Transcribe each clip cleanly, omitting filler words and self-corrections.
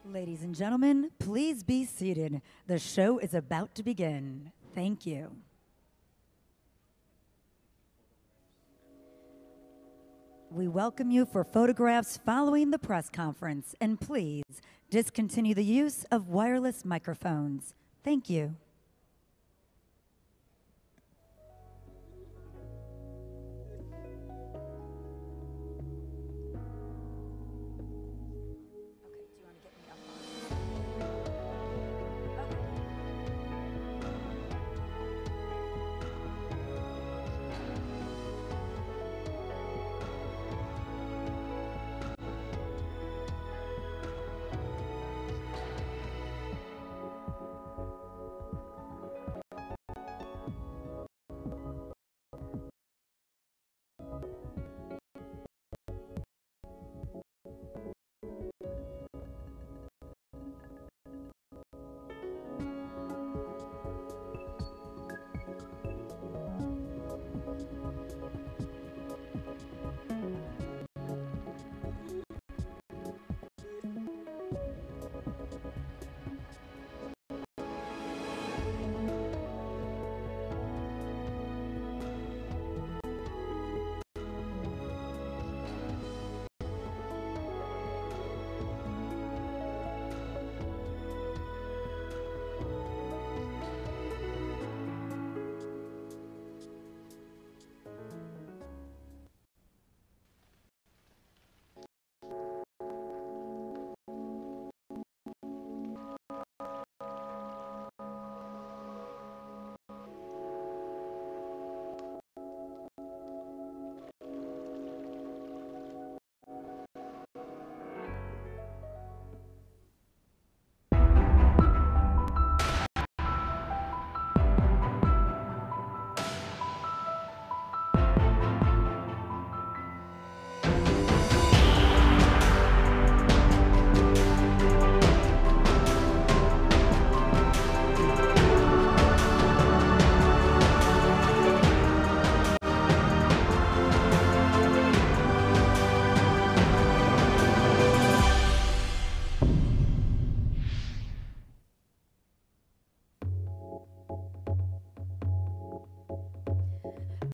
Ladies and gentlemen, please be seated. The show is about to begin. Thank you. We welcome you for photographs following the press conference, and please discontinue the use of wireless microphones. Thank you.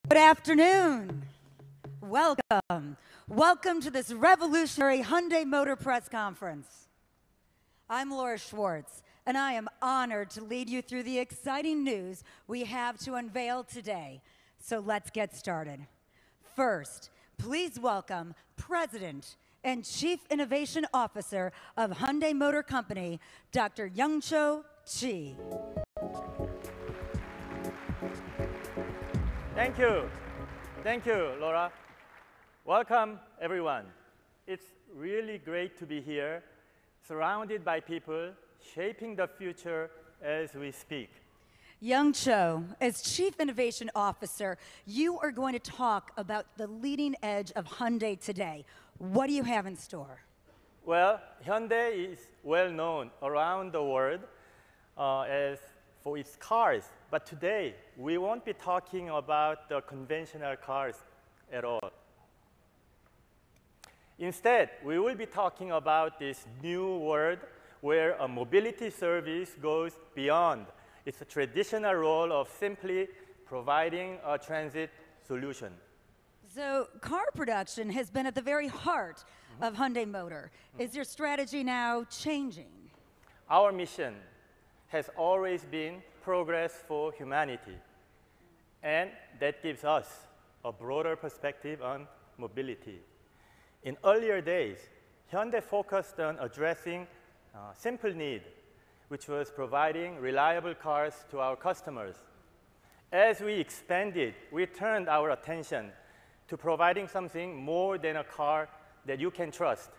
Good afternoon. Welcome. Welcome to this revolutionary Hyundai Motor Press Conference. I'm Laura Schwartz, and I am honored to lead you through the exciting news we have to unveil today. So let's get started. First, please welcome President and Chief Innovation Officer of Hyundai Motor Company, Dr. Young-Cho Chi. Thank you. Thank you, Laura. Welcome, everyone. It's really great to be here, surrounded by people shaping the future as we speak. Young-Cho, as Chief Innovation Officer, you are going to talk about the leading edge of Hyundai today. What do you have in store? Well, Hyundai is well known around the world as for its cars. But today, we won't be talking about the conventional cars at all. Instead, we will be talking about this new world where a mobility service goes beyond its traditional role of simply providing a transit solution. So car production has been at the very heart of Hyundai Motor. Is your strategy now changing? Our mission has always been progress for humanity. And that gives us a broader perspective on mobility. In earlier days, Hyundai focused on addressing a simple need, which was providing reliable cars to our customers. As we expanded, we turned our attention to providing something more than a car that you can trust.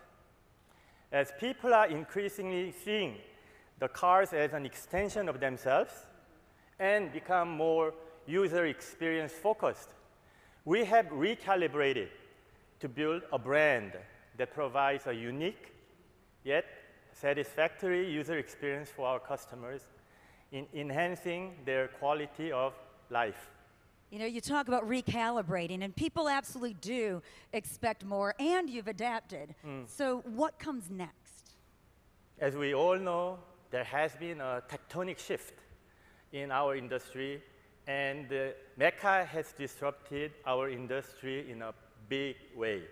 As people are increasingly seeing the cars as an extension of themselves and become more user experience focused, we have recalibrated to build a brand that provides a unique yet satisfactory user experience for our customers in enhancing their quality of life. You know, you talk about recalibrating, and people absolutely do expect more, and you've adapted. So what comes next? As we all know, there has been a tectonic shift in our industry, and Mecca has disrupted our industry in a big way.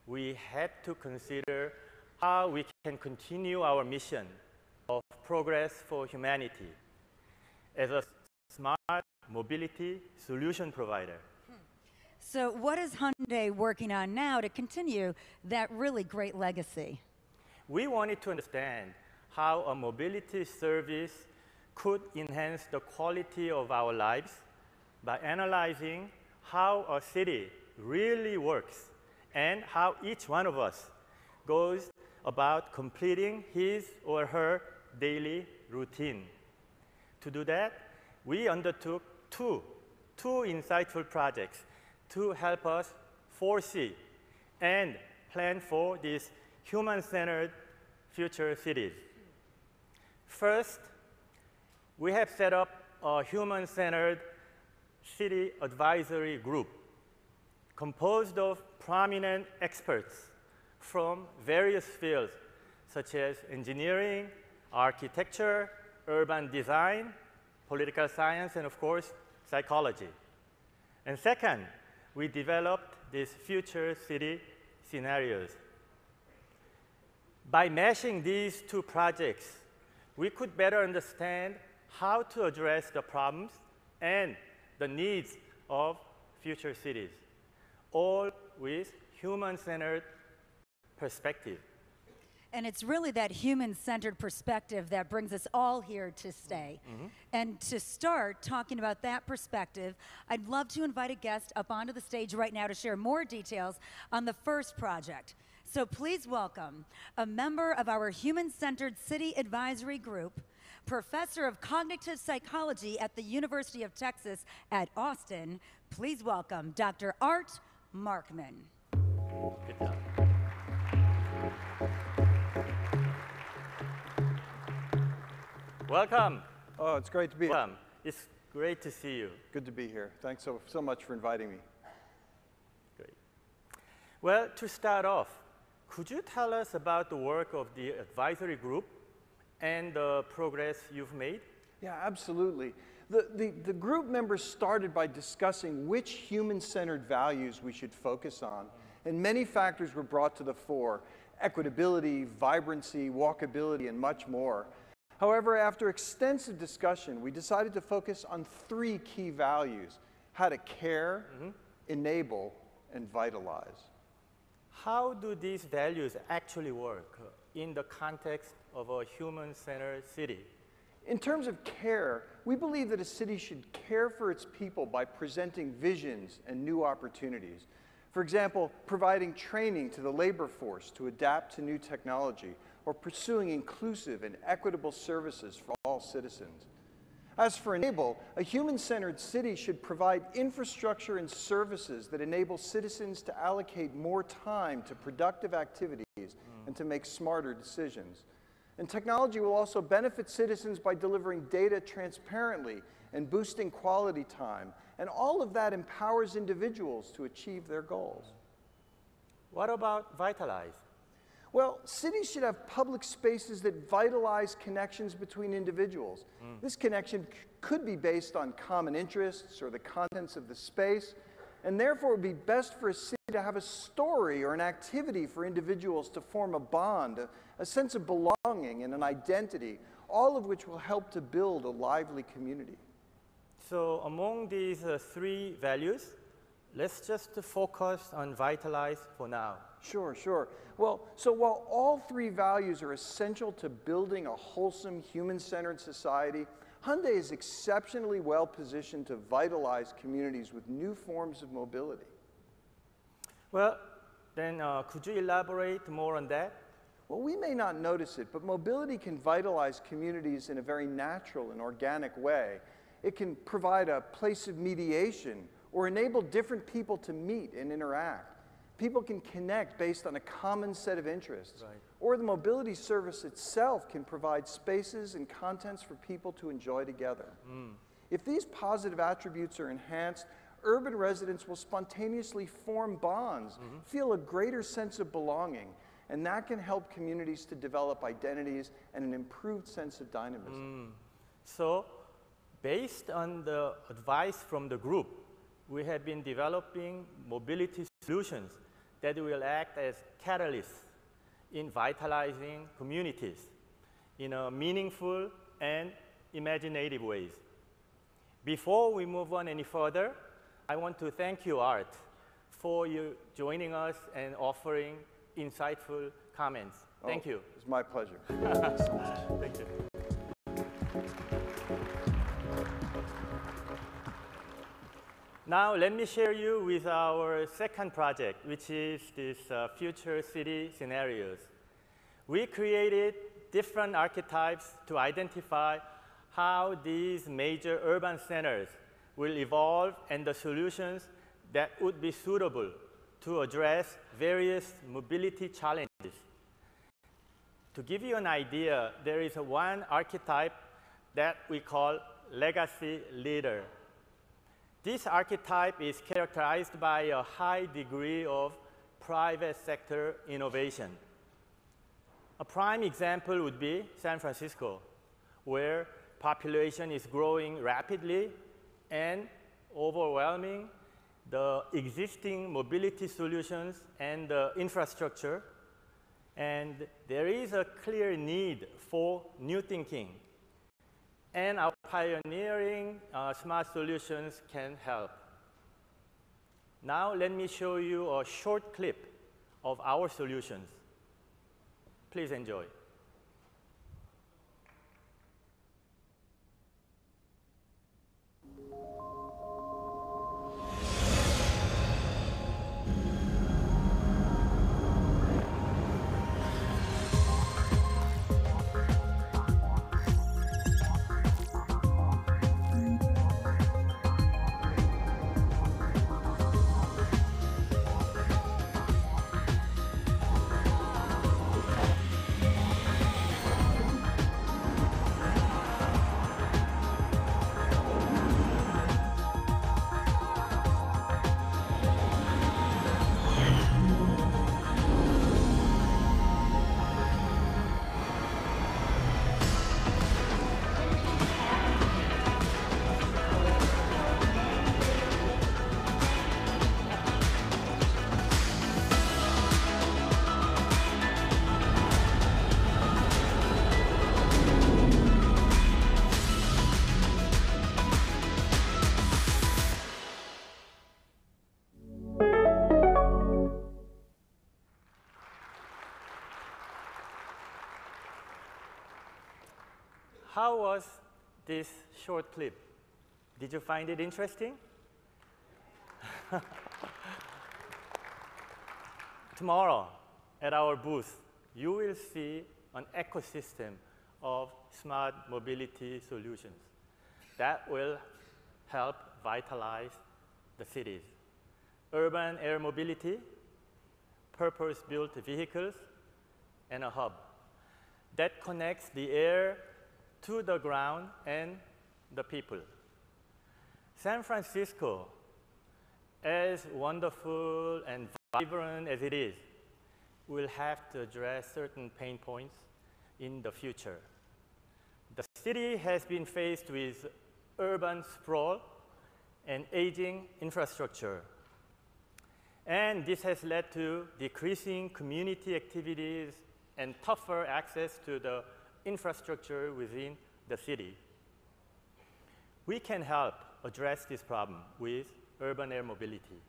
We had to consider how we can continue our mission of progress for humanity as a smart mobility solution provider. So what is Hyundai working on now to continue that really great legacy? We wanted to understand how a mobility service could enhance the quality of our lives by analyzing how a city really works and how each one of us goes about completing his or her daily routine. To do that, we undertook two insightful projects to help us foresee and plan for these human-centered future cities. First, we have set up a human-centered city advisory group composed of prominent experts from various fields such as engineering, architecture, urban design, political science, and of course, psychology. And second, we developed these future city scenarios. By meshing these two projects, we could better understand how to address the problems and the needs of future cities, all with human-centered perspective. And it's really that human-centered perspective that brings us all here to stay. And to start talking about that perspective, I'd love to invite a guest up onto the stage right now to share more details on the first project. So please welcome a member of our Human-Centered City Advisory Group, Professor of Cognitive Psychology at the University of Texas at Austin. Please welcome Dr. Art Markman. Good job. Welcome. Oh, it's great to be here. Welcome. It's great to see you. Good to be here. Thanks so much for inviting me. Great. Well, to start off, could you tell us about the work of the advisory group and the progress you've made? Yeah, absolutely. The group members started by discussing which human-centered values we should focus on, and many factors were brought to the fore: equitability, vibrancy, walkability, and much more. However, after extensive discussion, we decided to focus on three key values: how to care, enable, and vitalize. How do these values actually work in the context of a human-centered city? In terms of care, we believe that a city should care for its people by presenting visions and new opportunities. For example, providing training to the labor force to adapt to new technology, or pursuing inclusive and equitable services for all citizens. As for enable, a human-centered city should provide infrastructure and services that enable citizens to allocate more time to productive activities and to make smarter decisions. And technology will also benefit citizens by delivering data transparently and boosting quality time. And all of that empowers individuals to achieve their goals. What about vitalize? Well, cities should have public spaces that vitalize connections between individuals. This connection could be based on common interests or the contents of the space, and therefore it would be best for a city to have a story or an activity for individuals to form a bond, a sense of belonging and an identity, all of which will help to build a lively community. So among these three values, let's just focus on vitalize for now. Sure. Well, so while all three values are essential to building a wholesome, human-centered society, Hyundai is exceptionally well positioned to vitalize communities with new forms of mobility. Well, then could you elaborate more on that? Well, we may not notice it, but mobility can vitalize communities in a very natural and organic way. It can provide a place of mediation or enable different people to meet and interact. People can connect based on a common set of interests. Right. Or the mobility service itself can provide spaces and contents for people to enjoy together. If these positive attributes are enhanced, urban residents will spontaneously form bonds, feel a greater sense of belonging, And that can help communities to develop identities and an improved sense of dynamism. So, based on the advice from the group, we have been developing mobility solutions that will act as catalysts in vitalizing communities in a meaningful and imaginative ways. Before we move on any further, I want to thank you, Art, for you joining us and offering insightful comments. Thank you. It's my pleasure. Thank you. Now, let me share you with our second project, which is this future city scenarios. We created different archetypes to identify how these major urban centers will evolve and the solutions that would be suitable to address various mobility challenges. To give you an idea, there is one archetype that we call legacy leader. This archetype is characterized by a high degree of private sector innovation. A prime example would be San Francisco, where population is growing rapidly and overwhelming the existing mobility solutions and the infrastructure. And there is a clear need for new thinking. And our pioneering smart solutions can help. Now let me show you a short clip of our solutions. Please enjoy. How was this short clip? Did you find it interesting? Tomorrow, at our booth, you will see an ecosystem of smart mobility solutions that will help vitalize the cities. Urban air mobility, purpose-built vehicles, and a hub that connects the air to the ground and the people. San Francisco, as wonderful and vibrant as it is, will have to address certain pain points in the future. The city has been faced with urban sprawl and aging infrastructure. And this has led to decreasing community activities and tougher access to the infrastructure within the city. We can help address this problem with urban air mobility.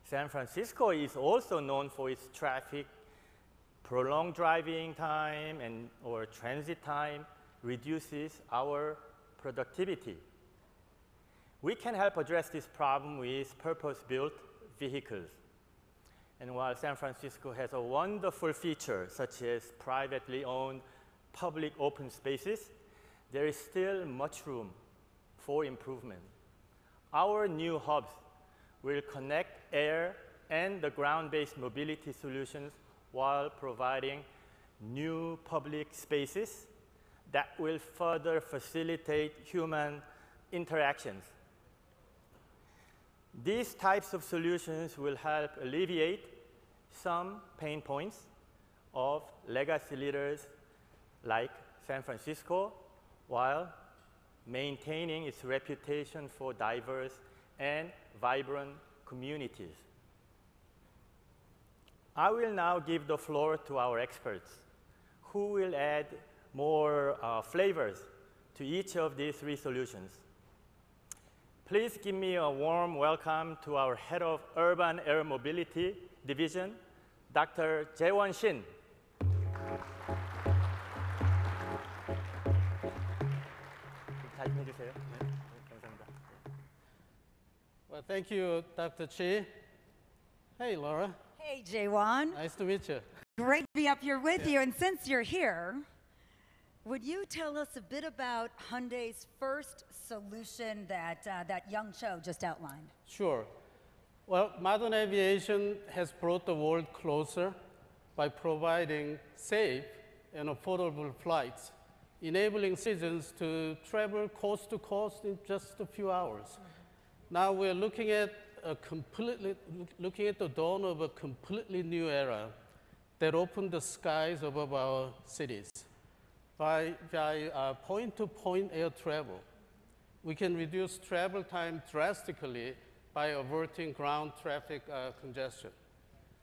San Francisco is also known for its traffic. Prolonged driving time or transit time reduces our productivity. We can help address this problem with purpose-built vehicles. And while San Francisco has a wonderful feature, such as privately owned public open spaces, there is still much room for improvement. Our new hubs will connect air and the ground-based mobility solutions while providing new public spaces that will further facilitate human interactions. These types of solutions will help alleviate some pain points of legacy leaders like San Francisco, while maintaining its reputation for diverse and vibrant communities. I will now give the floor to our experts, who will add more flavors to each of these three solutions. Please give me a warm welcome to our Head of Urban Air Mobility Division, Dr. Jae-won Shin. Well, thank you, Dr. Chi. Hey, Laura. Hey, Jae-won. Nice to meet you. Great to be up here with you. And since you're here, would you tell us a bit about Hyundai's first solution that Young Cho just outlined? Sure. Well, modern aviation has brought the world closer by providing safe and affordable flights, enabling citizens to travel coast to coast in just a few hours. Now we're looking at the dawn of a completely new era that opened the skies above our cities. By point-to-point air travel, we can reduce travel time drastically by averting ground traffic congestion.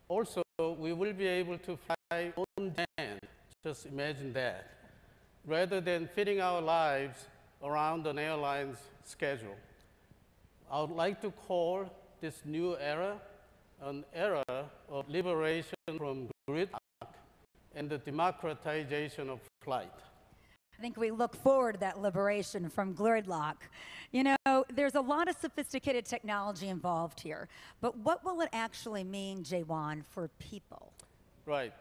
Also, we will be able to fly on demand, just imagine that, rather than fitting our lives around an airline's schedule. I would like to call this new era an era of liberation from gridlock and the democratization of flight. I think we look forward to that liberation from gridlock. You know, there's a lot of sophisticated technology involved here, but what will it actually mean, Jae-won, for people? Right.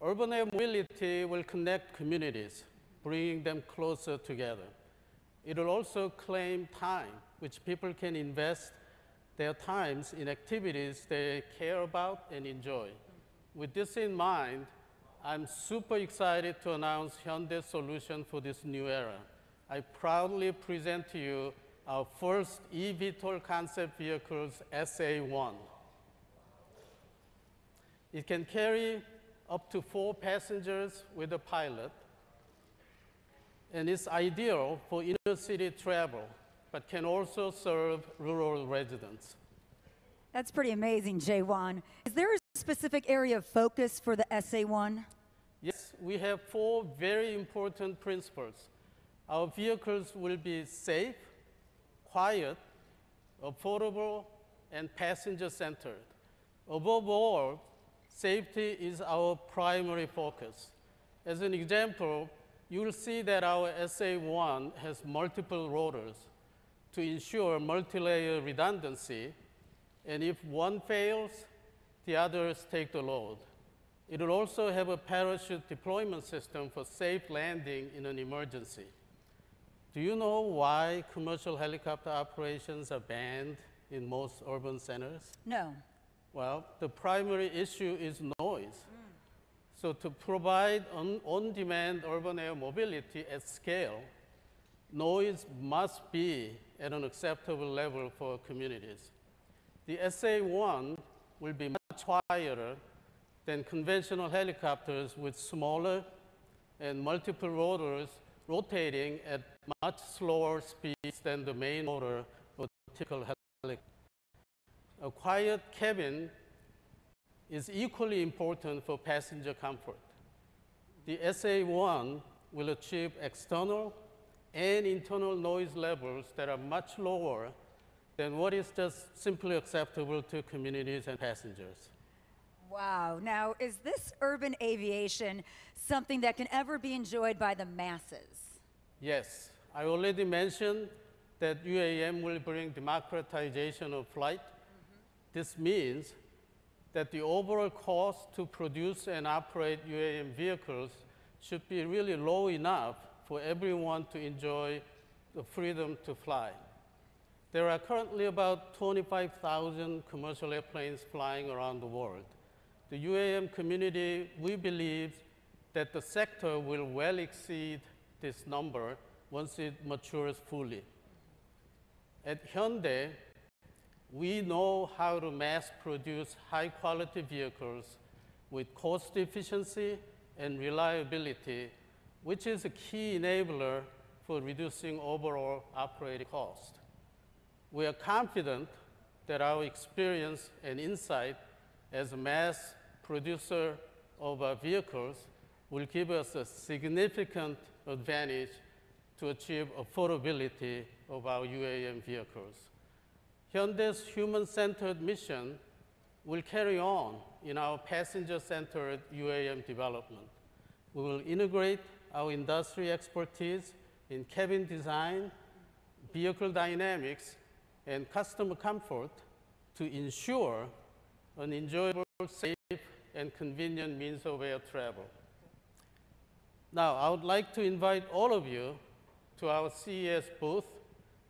Urban air mobility will connect communities, bringing them closer together. It will also claim time, which people can invest their times in activities they care about and enjoy. With this in mind, I'm super excited to announce Hyundai's solution for this new era. I proudly present to you our first eVTOL concept vehicles, SA1. It can carry up to 4 passengers with a pilot, and it's ideal for inner city travel, but can also serve rural residents. That's pretty amazing, Jae-won. Is there a specific area of focus for the SA1? Yes, we have 4 very important principles. Our vehicles will be safe, quiet, affordable, and passenger-centered. Above all, safety is our primary focus. As an example, you will see that our SA1 has multiple rotors to ensure multi-layer redundancy, and if one fails, the others take the load. It will also have a parachute deployment system for safe landing in an emergency. Do you know why commercial helicopter operations are banned in most urban centers? No. Well, the primary issue is noise. So to provide on-demand urban air mobility at scale, noise must be at an acceptable level for communities. The SA1 will be much quieter than conventional helicopters with smaller and multiple rotors rotating at much slower speeds than the main motor of a typical helicopter. A quiet cabin is equally important for passenger comfort. The SA1 will achieve external and internal noise levels that are much lower than what is just simply acceptable to communities and passengers. Wow. Now, is this urban aviation something that can ever be enjoyed by the masses? Yes. I already mentioned that UAM will bring democratization of flight. This means that the overall cost to produce and operate UAM vehicles should be really low enough for everyone to enjoy the freedom to fly. There are currently about 25,000 commercial airplanes flying around the world. The UAM community, we believe that the sector will well exceed this number once it matures fully. At Hyundai, we know how to mass produce high-quality vehicles with cost efficiency and reliability, which is a key enabler for reducing overall operating cost. We are confident that our experience and insight as a mass producer of our vehicles will give us a significant advantage to achieve affordability of our UAM vehicles. Hyundai's human-centered mission will carry on in our passenger-centered UAM development. We will integrate our industry expertise in cabin design, vehicle dynamics, and customer comfort to ensure an enjoyable, safe, and convenient means of air travel. Now, I would like to invite all of you to our CES booth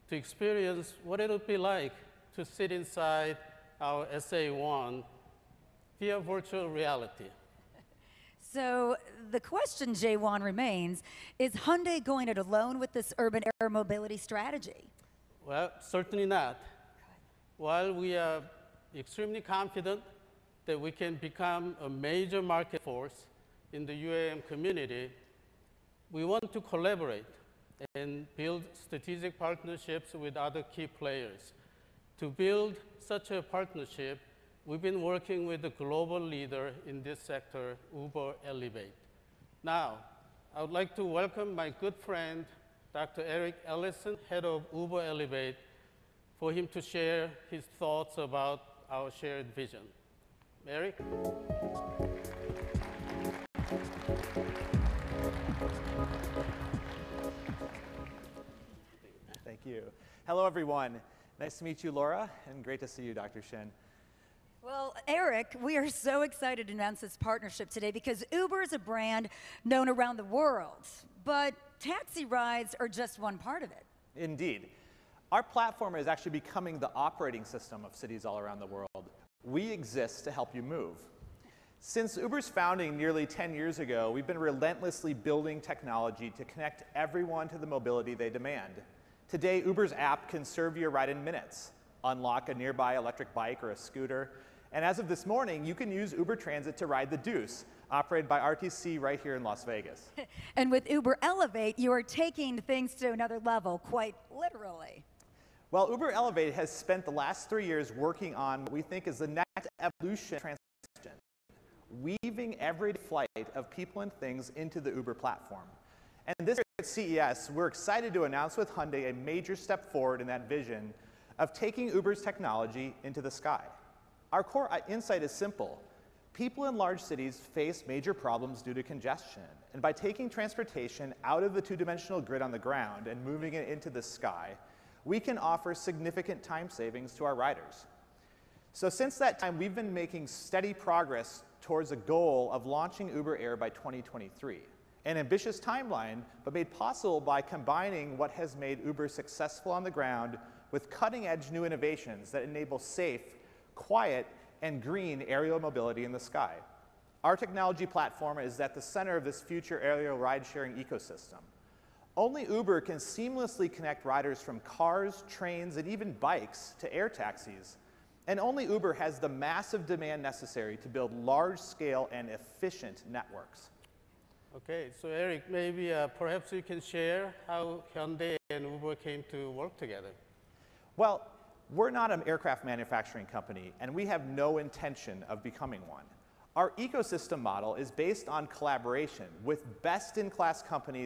to experience what it would be like to sit inside our SA1 via virtual reality. So the question, Jaewon, remains, is Hyundai going it alone with this urban air mobility strategy? Well, certainly not. While we are extremely confident that we can become a major market force in the UAM community, we want to collaborate and build strategic partnerships with other key players. To build such a partnership, we've been working with the global leader in this sector, Uber Elevate. Now, I would like to welcome my good friend, Dr. Eric Ellison, head of Uber Elevate, for him to share his thoughts about our shared vision. Eric? Thank you. Hello, everyone. Nice to meet you, Laura, and great to see you, Dr. Shin. Well, Eric, we are so excited to announce this partnership today because Uber is a brand known around the world, but taxi rides are just one part of it. Indeed. Our platform is actually becoming the operating system of cities all around the world. We exist to help you move. Since Uber's founding nearly 10 years ago, we've been relentlessly building technology to connect everyone to the mobility they demand. Today, Uber's app can serve you a ride in minutes, unlock a nearby electric bike or a scooter, and as of this morning, you can use Uber Transit to ride the Deuce, operated by RTC right here in Las Vegas. And with Uber Elevate, you are taking things to another level, quite literally. Well, Uber Elevate has spent the last 3 years working on what we think is the next evolution of transportation, weaving everyday flight of people and things into the Uber platform. And this year at CES, we're excited to announce with Hyundai a major step forward in that vision of taking Uber's technology into the sky. Our core insight is simple. People in large cities face major problems due to congestion. And by taking transportation out of the two-dimensional grid on the ground and moving it into the sky, we can offer significant time savings to our riders. So since that time, we've been making steady progress towards a goal of launching Uber Air by 2023. An ambitious timeline, but made possible by combining what has made Uber successful on the ground with cutting-edge new innovations that enable safe, quiet, and green aerial mobility in the sky. Our technology platform is at the center of this future aerial ride-sharing ecosystem. Only Uber can seamlessly connect riders from cars, trains, and even bikes to air taxis. And only Uber has the massive demand necessary to build large-scale and efficient networks. Okay, so Eric, maybe perhaps you can share how Hyundai and Uber came to work together. Well, we're not an aircraft manufacturing company, and we have no intention of becoming one. Our ecosystem model is based on collaboration with best-in-class companies